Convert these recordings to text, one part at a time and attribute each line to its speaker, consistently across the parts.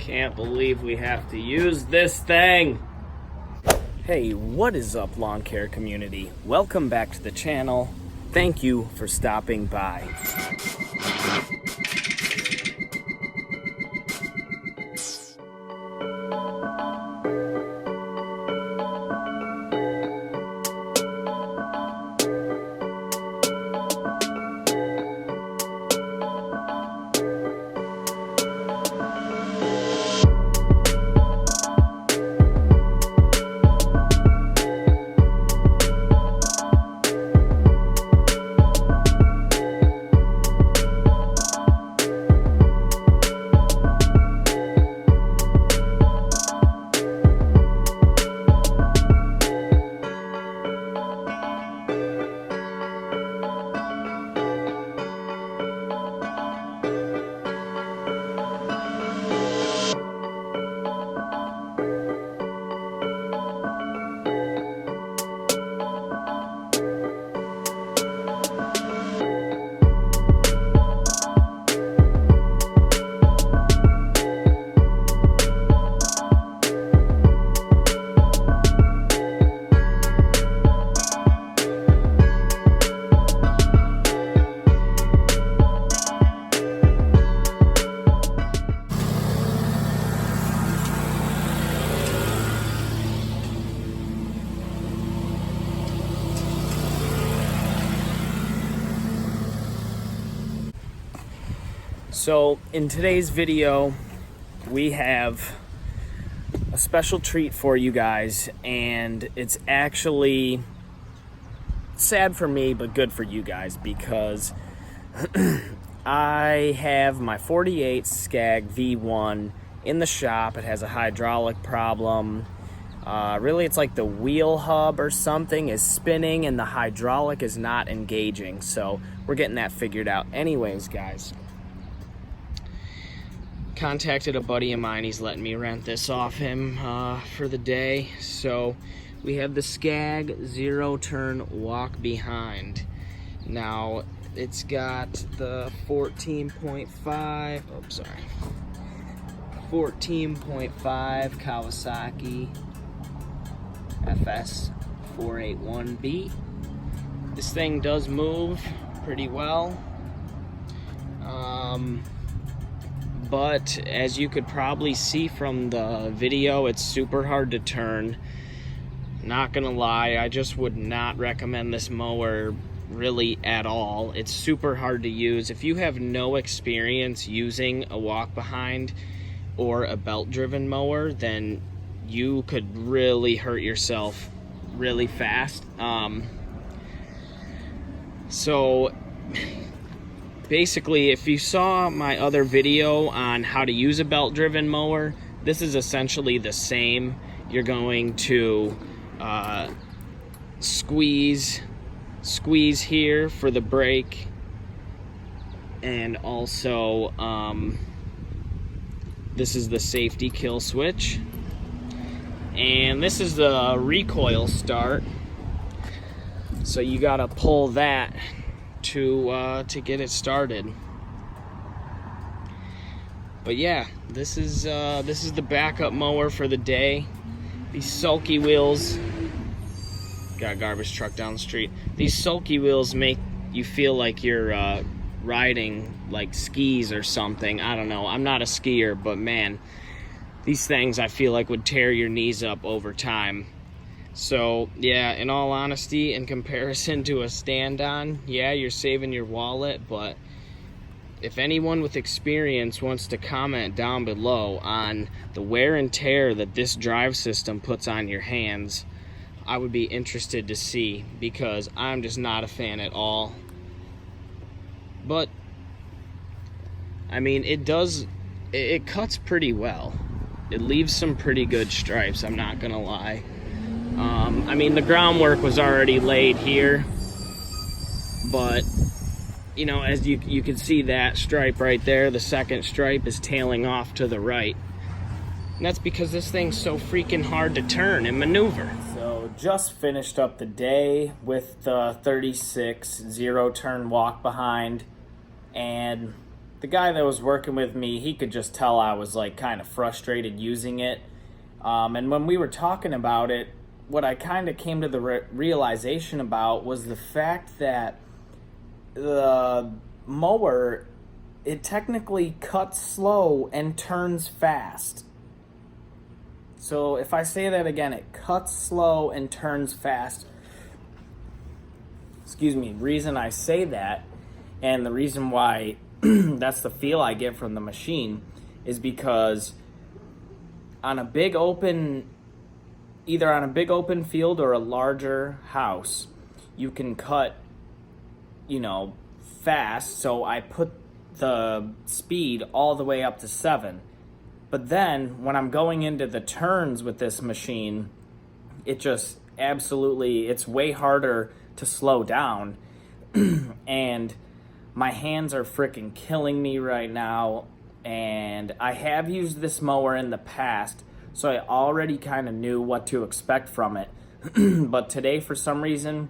Speaker 1: Can't believe we have to use this thing. Hey, what is up, lawn care community? Welcome back to the channel. Thank you for stopping by. So in today's video, we have a special treat for you guys, and it's actually sad for me, but good for you guys, because I have my 48 Scag V1 in the shop. It has a hydraulic problem. Really, it's like the wheel hub or something is spinning and the hydraulic is not engaging. So we're getting that figured out. Anyways, guys, contacted a buddy of mine. He's letting me rent this off him for the day. So we have the Scag zero-turn walk behind. Now it's got the 14.5 Kawasaki FS 481B. This thing does move pretty well. But as you could probably see from the video, it's super hard to turn. Not gonna lie, I just would not recommend this mower really at all. It's super hard to use. If you have no experience using a walk behind or a belt driven mower, then you could really hurt yourself really fast. So basically, if you saw my other video on how to use a belt-driven mower, this is essentially the same. You're going to squeeze here for the brake, and also this is the safety kill switch, and this is the recoil start. So you gotta pull that to get it started. But yeah, this is the backup mower for the day. These sulky wheels, got a garbage truck down the street. These sulky wheels make you feel like you're riding like skis or something. I don't know, I'm not a skier, but man, these things I feel like would tear your knees up over time. So yeah, in all honesty, in comparison to a stand-on, yeah, you're saving your wallet, but if anyone with experience wants to comment down below on the wear and tear that this drive system puts on your hands, I would be interested to see, because I'm just not a fan at all. But I mean, it cuts pretty well. It leaves some pretty good stripes, I'm not gonna lie. I mean, the groundwork was already laid here, but you know, as you can see that stripe right there, the second stripe is tailing off to the right. And that's because this thing's so freaking hard to turn and maneuver. So just finished up the day with the 36 zero turn walk behind, and the guy that was working with me, he could just tell I was like kind of frustrated using it. And when we were talking about it, what I kind of came to the realization about was the fact that the mower, it technically cuts slow and turns fast. So if I say that again, it cuts slow and turns fast. Excuse me. Reason I say that, and the reason why that's the feel I get from the machine, is because on a big open, either on a big open field or a larger house, you can cut, fast. So I put the speed all the way up to 7. But then when I'm going into the turns with this machine, it just absolutely, it's way harder to slow down. And my hands are freaking killing me right now. And I have used this mower in the past, so I already kind of knew what to expect from it. But today, for some reason,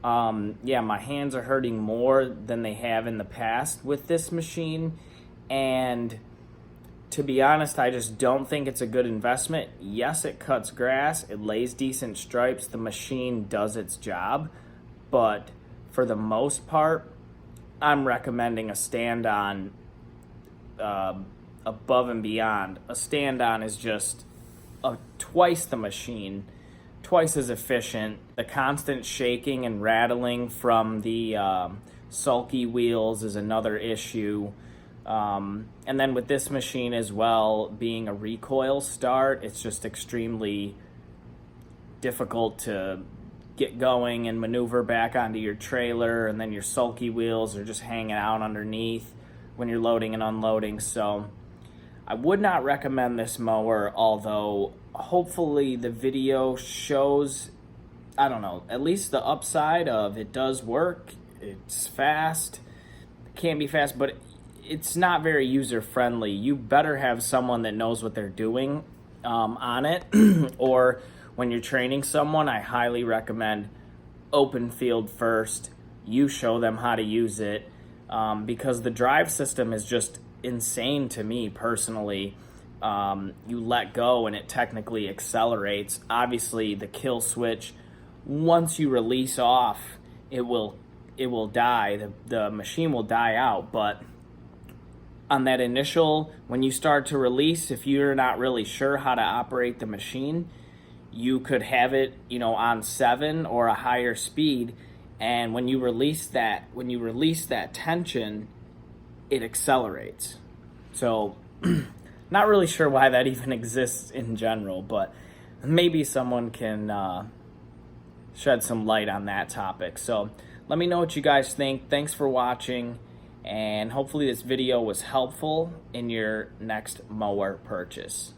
Speaker 1: my hands are hurting more than they have in the past with this machine. And to be honest, I just don't think it's a good investment. Yes, it cuts grass, it lays decent stripes, the machine does its job, but for the most part, I'm recommending a stand-on above and beyond. A stand-on is just twice the machine, twice as efficient. The constant shaking and rattling from the sulky wheels is another issue. And then with this machine as well, being a recoil start, it's just extremely difficult to get going and maneuver back onto your trailer, and then your sulky wheels are just hanging out underneath when you're loading and unloading. So I would not recommend this mower, although hopefully the video shows, I don't know, at least the upside of it does work. It's fast. It can be fast, but it's not very user-friendly. You better have someone that knows what they're doing on it. Or when you're training someone, I highly recommend open field first. You show them how to use it, because the drive system is just insane to me personally. You let go and it technically accelerates. Obviously, the kill switch, once you release off, it will die. The machine will die out, but on that initial, when you start to release, if you're not really sure how to operate the machine, you could have it, on 7 or a higher speed, and when you release that tension, it accelerates. So not really sure why that even exists in general, but maybe someone can shed some light on that topic. So let me know what you guys think. Thanks for watching, and hopefully this video was helpful in your next mower purchase.